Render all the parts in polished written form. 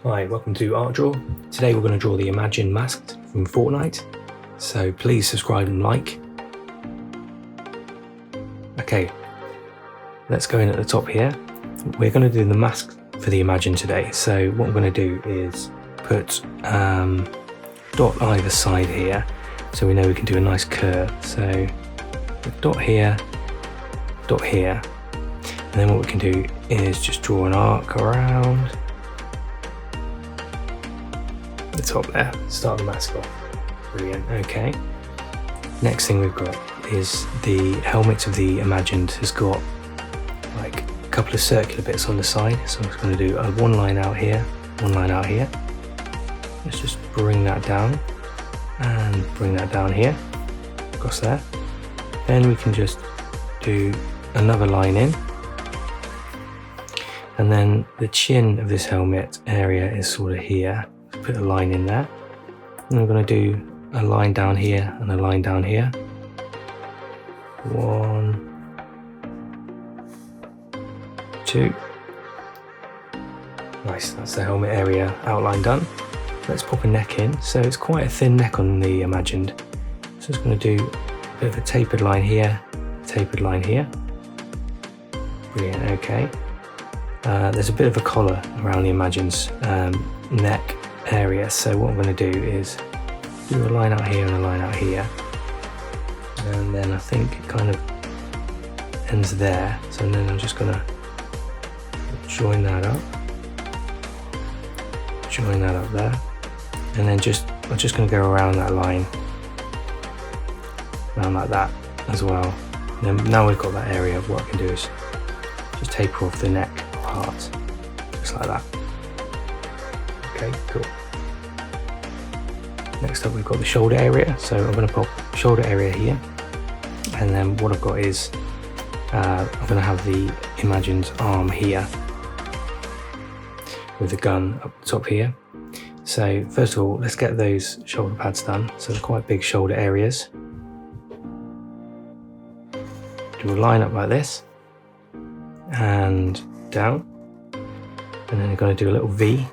Hi, welcome to Art Draw. Today we're going to draw the Imagine mask from Fortnite, so please subscribe and like. Okay, let's go in at the top here. We're going to do the mask for the Imagine today, so what I'm going to do is put dot either side here, so we know we can do a nice curve. So dot here, and then what we can do is just draw an arc around the top there, start the mask off. Brilliant. Okay, next thing we've got is the helmet of the Imagined has got like a couple of circular bits on the side, so I'm just going to do one line out here, one line out here. Let's just bring that down and bring that down here across there. Then we can just do another line in, and then the chin of this helmet area is sort of here. Put a line in there, and I'm going to do a line down here and a line down here. 1, 2. Nice, that's the helmet area outline done. Let's pop a neck in. So it's quite a thin neck on the Imagined, so it's going to do a bit of a tapered line here, tapered line here. Brilliant. Okay, there's a bit of a collar around the Imagine's neck area, so what I'm going to do is do a line out here and a line out here, and then I think it kind of ends there, so then I'm just going to join that up there, and then I'm just going to go around that line, around like that as well. And then now we've got that area, what I can do is just taper off the neck part, just like that. Okay, cool. Next up we've got the shoulder area, so I'm going to pop shoulder area here, and then what I've got is I'm going to have the Imagine's arm here with the gun up the top here. So first of all, let's get those shoulder pads done. So they're quite big shoulder areas. Do a line up like this and down, and then we're going to do a little V,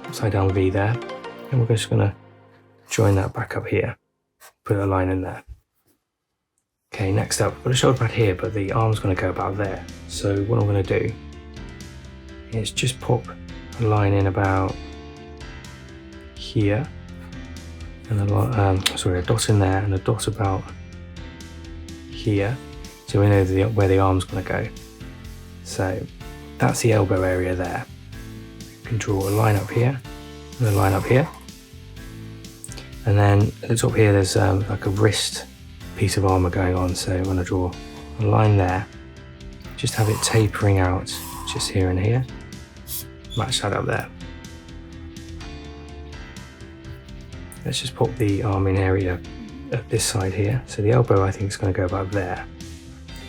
upside down V there, and we're just going to join that back up here, put a line in there. Okay, next up, got a shoulder pad here, but the arm's going to go about there. So what I'm going to do is just pop a line in about here, and a dot in there, and a dot about here, so we know where the arm's going to go. So that's the elbow area there. You can draw a line up here and a line up here, and then at the top here there's like a wrist piece of armor going on, so I'm going to draw a line there, just have it tapering out just here and here, match that up there. Let's just pop the arm in area at this side here, so the elbow I think is going to go about there.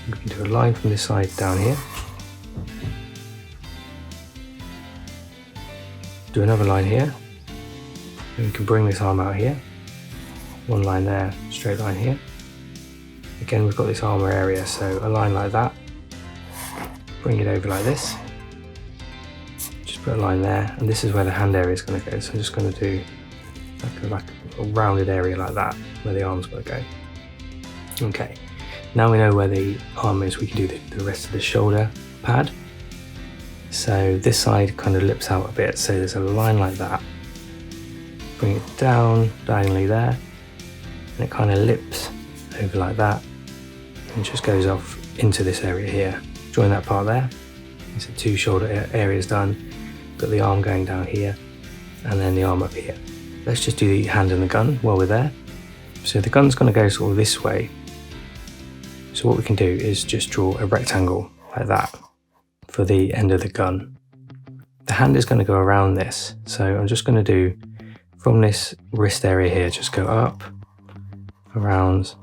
We can do a line from this side down here, do another line here, and we can bring this arm out here, one line there, straight line here. Again, we've got this armor area, so a line like that, bring it over like this, just put a line there, and this is where the hand area is going to go, so I'm just going to do like a rounded area like that, where the arm's going to go. Okay, now we know where the arm is, we can do the rest of the shoulder pad. So this side kind of lips out a bit, so there's a line like that, bring it down diagonally there, and it kind of lips over like that, and just goes off into this area here. Join that part there. So 2 shoulder areas done, got the arm going down here, and then the arm up here. Let's just do the hand and the gun while we're there. So the gun's going to go sort of this way, so what we can do is just draw a rectangle like that for the end of the gun. The hand is going to go around this, so I'm just going to do from this wrist area here, just go up, around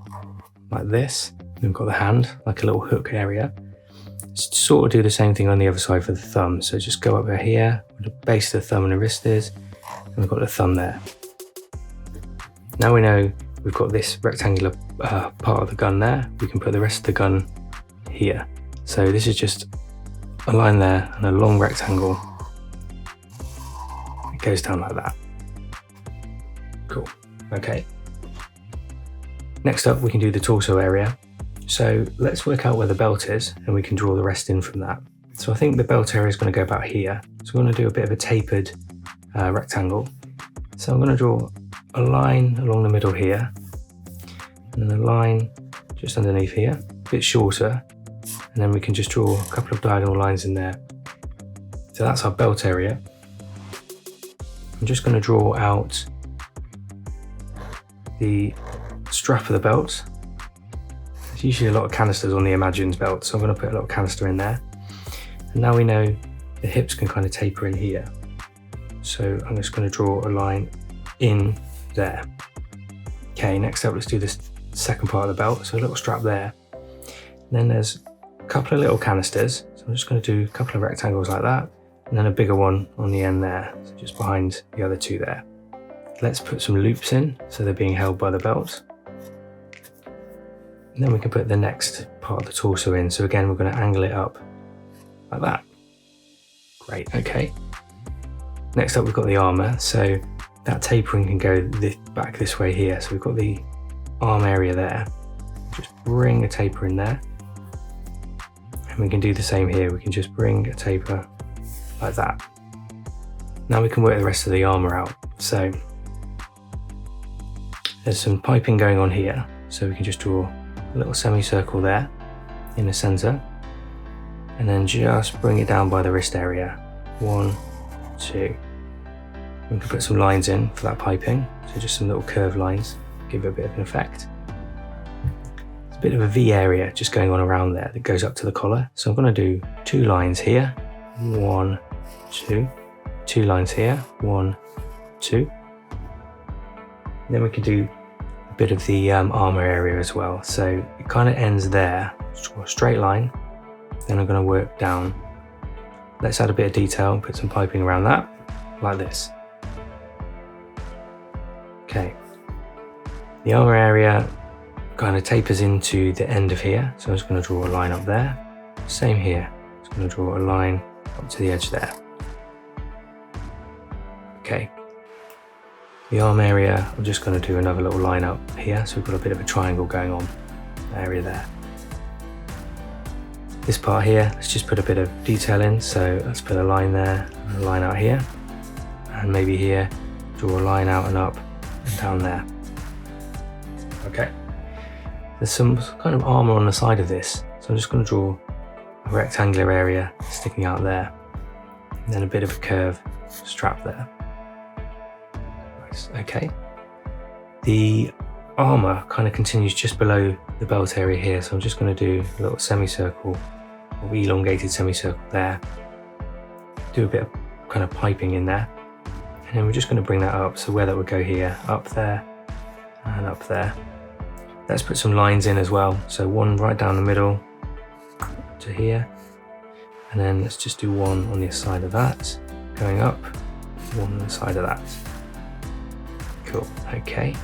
like this. We've got the hand, like a little hook area. Sort of do the same thing on the other side for the thumb, so just go up here, where the base of the thumb and the wrist is, and we've got the thumb there. Now we know we've got this rectangular part of the gun there, we can put the rest of the gun here. So this is just a line there and a long rectangle goes down like that. Cool, okay. Next up, we can do the torso area. So let's work out where the belt is and we can draw the rest in from that. So I think the belt area is going to go about here. So we're going to do a bit of a tapered rectangle. So I'm going to draw a line along the middle here, and then a line just underneath here, a bit shorter, and then we can just draw a couple of diagonal lines in there. So that's our belt area. I'm just going to draw out the strap of the belt. There's usually a lot of canisters on the Imagine's belt, so I'm going to put a little canister in there. And now we know the hips can kind of taper in here. So I'm just going to draw a line in there. Okay, next up, let's do this second part of the belt. So a little strap there. And then there's a couple of little canisters. So I'm just going to do a couple of rectangles like that, and then a bigger one on the end there, so just behind the other two there. Let's put some loops in, so they're being held by the belt. And then we can put the next part of the torso in. So again, we're going to angle it up like that. Great, okay. Next up, we've got the armor. So that tapering can go back this way here. So we've got the arm area there. Just bring a taper in there. And we can do the same here. We can just bring a taper like that. Now we can work the rest of the armor out. So there's some piping going on here. So we can just draw a little semicircle there in the center. And then just bring it down by the wrist area. 1, 2. We can put some lines in for that piping. So just some little curved lines, give it a bit of an effect. There's a bit of a V area just going on around there that goes up to the collar. So I'm going to do 2 lines here. 1, 2. 2 lines here. 1, 2. And then we can do a bit of the armor area as well. So it kind of ends there. Just draw a straight line. Then I'm going to work down. Let's add a bit of detail, put some piping around that, like this. Okay. The armor area kind of tapers into the end of here, so I'm just going to draw a line up there. Same here. Just going to draw a line up to the edge there. Okay. The arm area, I'm just going to do another little line up here, so we've got a bit of a triangle going on, area there. This part here, let's just put a bit of detail in, so let's put a line there, and a line out here, and maybe here, draw a line out and up and down there. Okay. There's some kind of armor on the side of this, so I'm just going to draw a rectangular area sticking out there, and then a bit of a curve strap there. Nice, okay. The armor kind of continues just below the belt area here, so I'm just going to do a little semicircle, or elongated semicircle there. Do a bit of kind of piping in there, and then we're just going to bring that up, so where that would go here, up there, and up there. Let's put some lines in as well, so one right down the middle to here, and then let's just do one on the side of that, going up, one on the side of that. Cool, okay.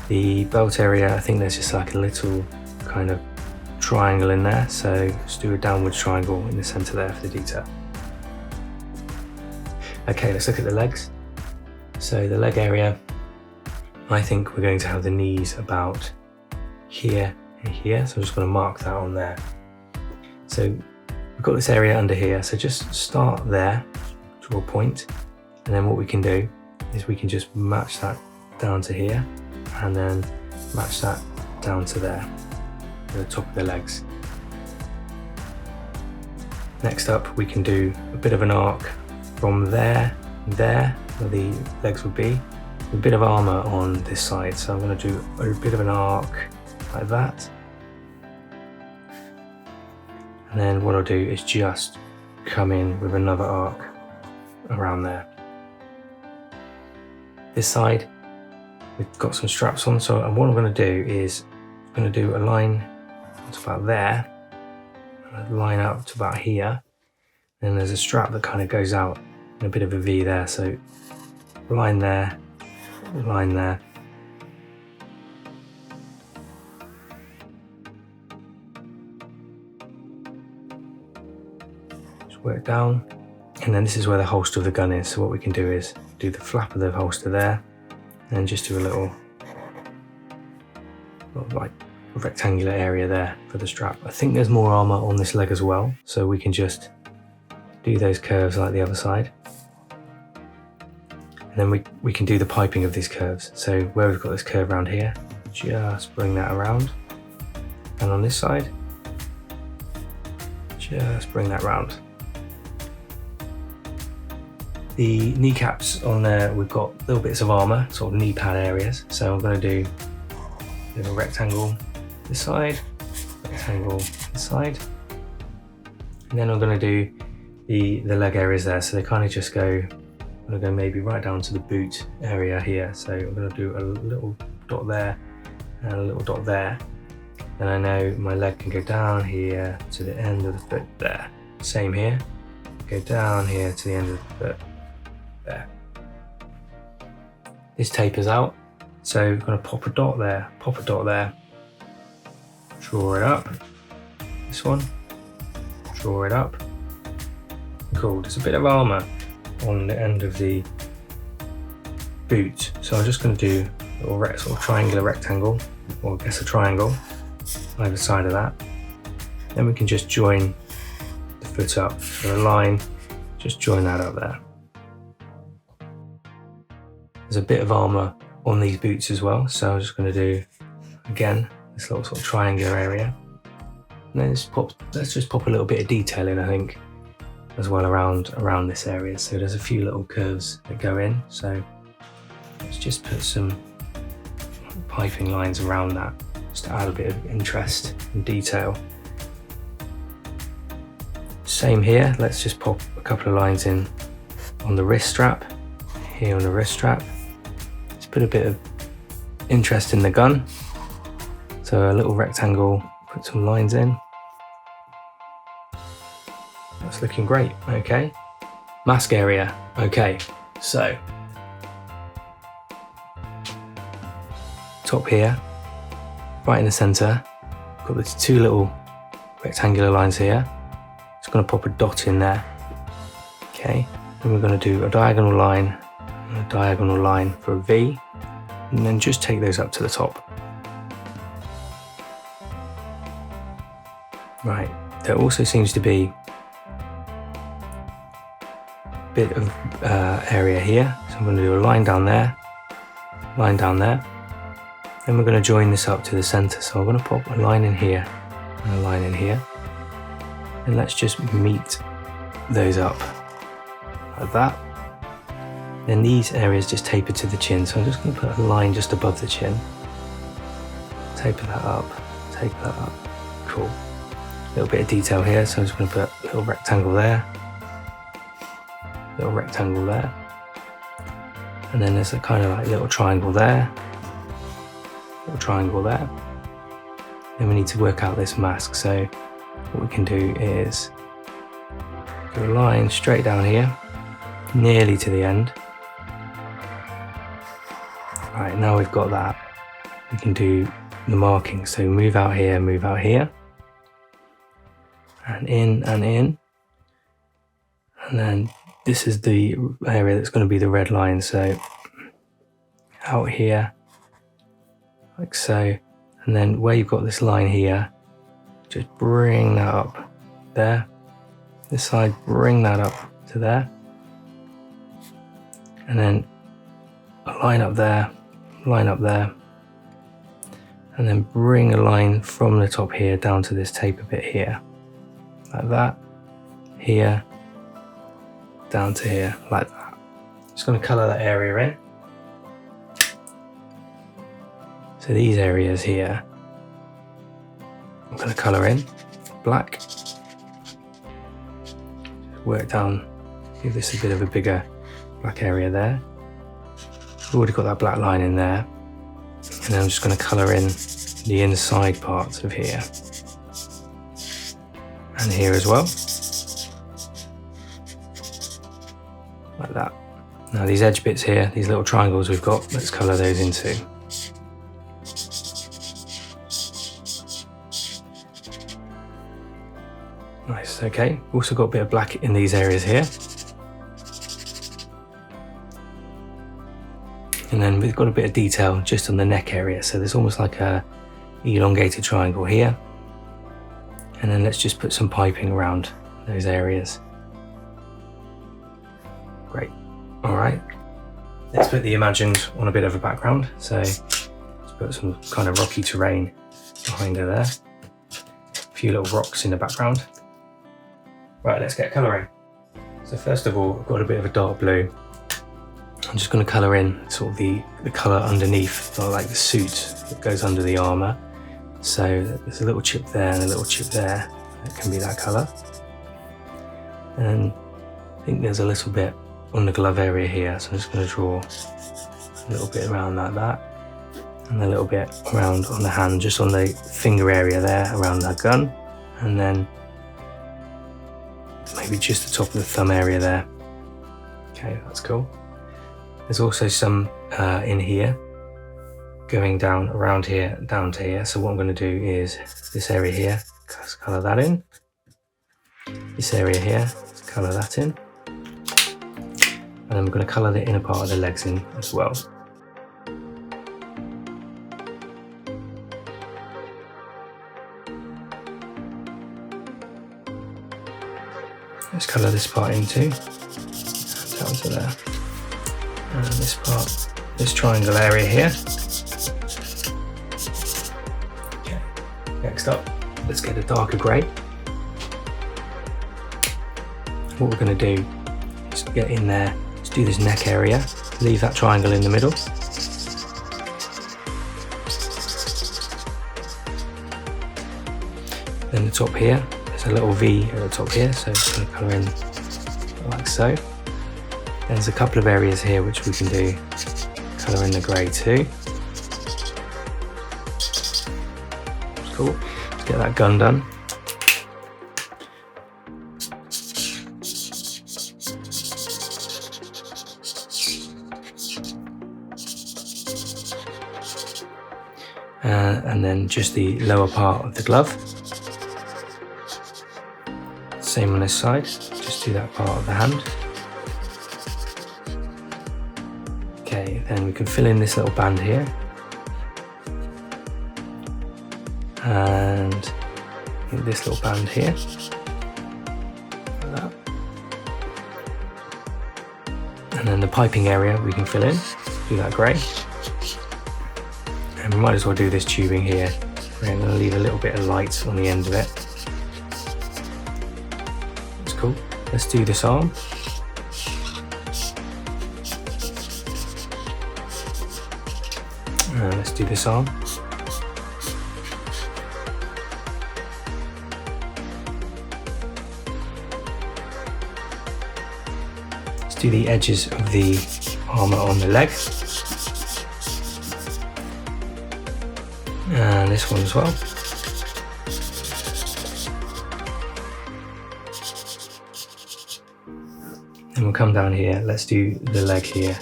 The belt area, I think there's just like a little kind of triangle in there, so let's do a downward triangle in the center there for the detail. Okay, let's look at the legs. So the leg area, I think we're going to have the knees about here and here, so I'm just going to mark that on there. So we've got this area under here, so just start there, draw a point, and then what we can do is we can just match that down to here, and then match that down to there, at the top of the legs. Next up, we can do a bit of an arc from there, where the legs would be, a bit of armor on this side. So I'm going to do a bit of an arc like that. And then what I'll do is just come in with another arc around there. This side, we've got some straps on, so what I'm going to do is I'm going to do a line to about there, and a line up to about here, and there's a strap that kind of goes out in a bit of a V there, so line there, line there. Just work down, And then this is where the holster of the gun is. So what we can do is do the flap of the holster there, and then just do a little like rectangular area there for the strap. I think there's more armor on this leg as well, so we can just do those curves like the other side. And then we can do the piping of these curves. So where we've got this curve around here, just bring that around. And on this side, just bring that round. The kneecaps on there, we've got little bits of armor, sort of knee pad areas. So I'm going to do a little rectangle this side, rectangle this side. And then I'm going to do the leg areas there. So they kind of just go, I'm going to go maybe right down to the boot area here. So I'm going to do a little dot there and a little dot there. And I know my leg can go down here to the end of the foot there. Same here, go down here to the end of the foot there. This tapers out, so we're going to pop a dot there, pop a dot there, draw it up, this one, draw it up. Cool, there's a bit of armour on the end of the boot, so I'm just going to do a little sort of triangular rectangle, or I guess a triangle, either side of that. Then we can just join the foot up, so a line, just join that up there. There's a bit of armour on these boots as well, so I'm just going to do, again, this little sort of triangular area. And then let's just pop a little bit of detail in, I think, as well around this area. So there's a few little curves that go in, so let's just put some piping lines around that, just to add a bit of interest and detail. Same here, let's just pop a couple of lines in on the wrist strap, here on the wrist strap. Let's put a bit of interest in the gun. So a little rectangle, put some lines in. That's looking great, okay. Mask area, okay, so top here, right in the centre, got these two little rectangular lines here. Just going to pop a dot in there, okay. Then we're going to do a diagonal line and a diagonal line for a V, and then just take those up to the top. Right, there also seems to be a bit of area here, so I'm going to do a line down there, line down there. Then we're going to join this up to the centre, so I'm going to pop a line in here and a line in here. And let's just meet those up like that. Then these areas just taper to the chin, so I'm just going to put a line just above the chin. Taper that up, cool. A little bit of detail here, so I'm just going to put a little rectangle there, little rectangle there. And then there's a kind of like little triangle there, little triangle there. Then we need to work out this mask, so what we can do is go a line straight down here, nearly to the end. Right, now we've got that, we can do the marking. So move out here, and in, and then this is the area that's going to be the red line. So out here, like so, and then where you've got this line here, just bring that up there. This side, bring that up to there. And then a line up there, and then bring a line from the top here down to this taper bit here. Like that, here, down to here, like that. Just going to colour that area in. So these areas here, I'm going to colour in black. Work down, give this a bit of a bigger black area there. We've already got that black line in there. And then I'm just going to colour in the inside parts of here. And here as well. Like that. Now these edge bits here, these little triangles we've got, let's colour those in too. Nice, okay. Also got a bit of black in these areas here. And then we've got a bit of detail just on the neck area. So there's almost like a elongated triangle here. And then let's just put some piping around those areas. Great. All right. Let's put the imagined on a bit of a background. So let's put some kind of rocky terrain behind her there. A few little rocks in the background. Right, let's get colouring. So first of all, I've got a bit of a dark blue. I'm just going to colour in sort of the colour underneath, like the suit that goes under the armour. So there's a little chip there and a little chip there. That can be that colour. And I think there's a little bit on the glove area here. So I'm just going to draw a little bit around like that. And a little bit around on the hand, just on the finger area there, around that gun. And then maybe just the top of the thumb area there. Okay, that's cool. There's also some in here, going down around here, down to here. So what I'm going to do is this area here, colour that in. This area here, colour that in. And then we're going to colour the inner part of the legs in as well. Let's colour this part in too, down to there. And this part, this triangle area here. Okay, next up, let's get a darker grey. What we're going to do is get in there, let's do this neck area, leave that triangle in the middle. Then the top here, there's a little V at the top here, so it's going to colour in like so. There's a couple of areas here which we can do, colour in the grey too. That's cool. Let's get that gun done. And then just the lower part of the glove. Same on this side, just do that part of the hand. Okay, then we can fill in this little band here. And this little band here. Like that. And then the piping area we can fill in, do that grey. And we might as well do this tubing here. We're going to leave a little bit of light on the end of it. That's cool. Let's do this arm. Let's do this arm. Let's do the edges of the armour on the leg. And this one as well. And we'll come down here. Let's do the leg here.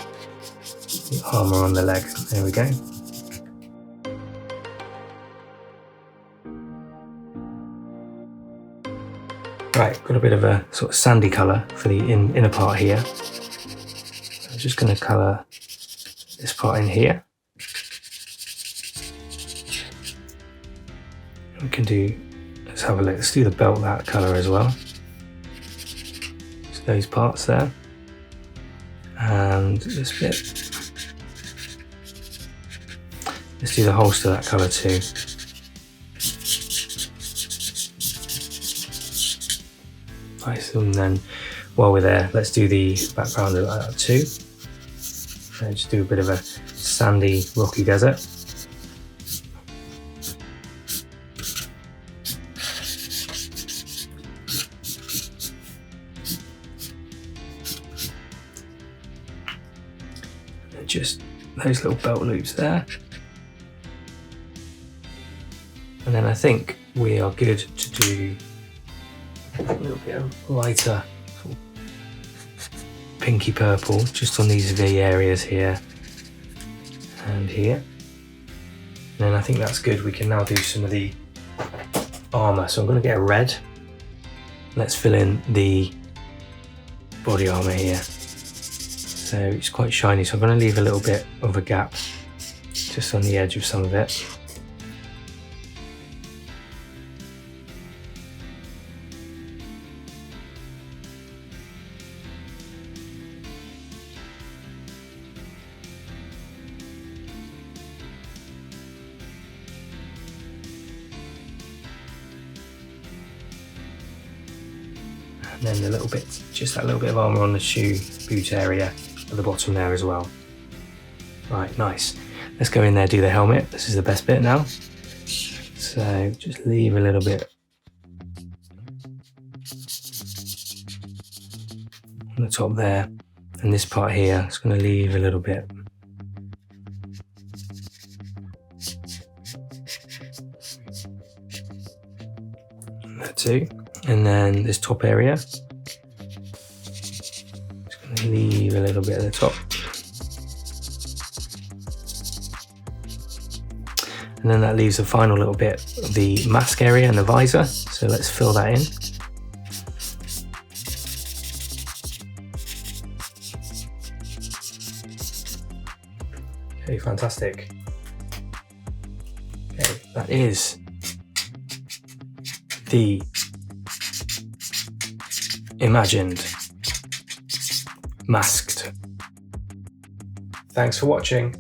The armour on the leg. There we go. Right, got a bit of a sort of sandy colour for the inner part here. So I'm just going to colour this part in here. We can do, let's have a look, let's do the belt that colour as well. So those parts there. And this bit. Let's do the holster that colour too. Nice, and then while we're there, let's do the background of that too. So just do a bit of a sandy, rocky desert. And just those little belt loops there. And then I think we are good to do a little bit of lighter sort of pinky purple just on these V areas here and here. And then I think that's good. We can now do some of the armour. So I'm going to get a red. Let's fill in the body armour here. So it's quite shiny, so I'm going to leave a little bit of a gap just on the edge of some of it. And then the little bit, just that little bit of armour on the shoe boot area at the bottom there as well. Right, nice. Let's go in there, do the helmet. This is the best bit now. So just leave a little bit on the top there. And this part here, it's going to leave a little bit. That too. And then this top area, just going to leave a little bit at the top. And then that leaves a final little bit of the mask area and the visor. So let's fill that in. Okay, fantastic. Okay, that is the imagined masked. Thanks for watching.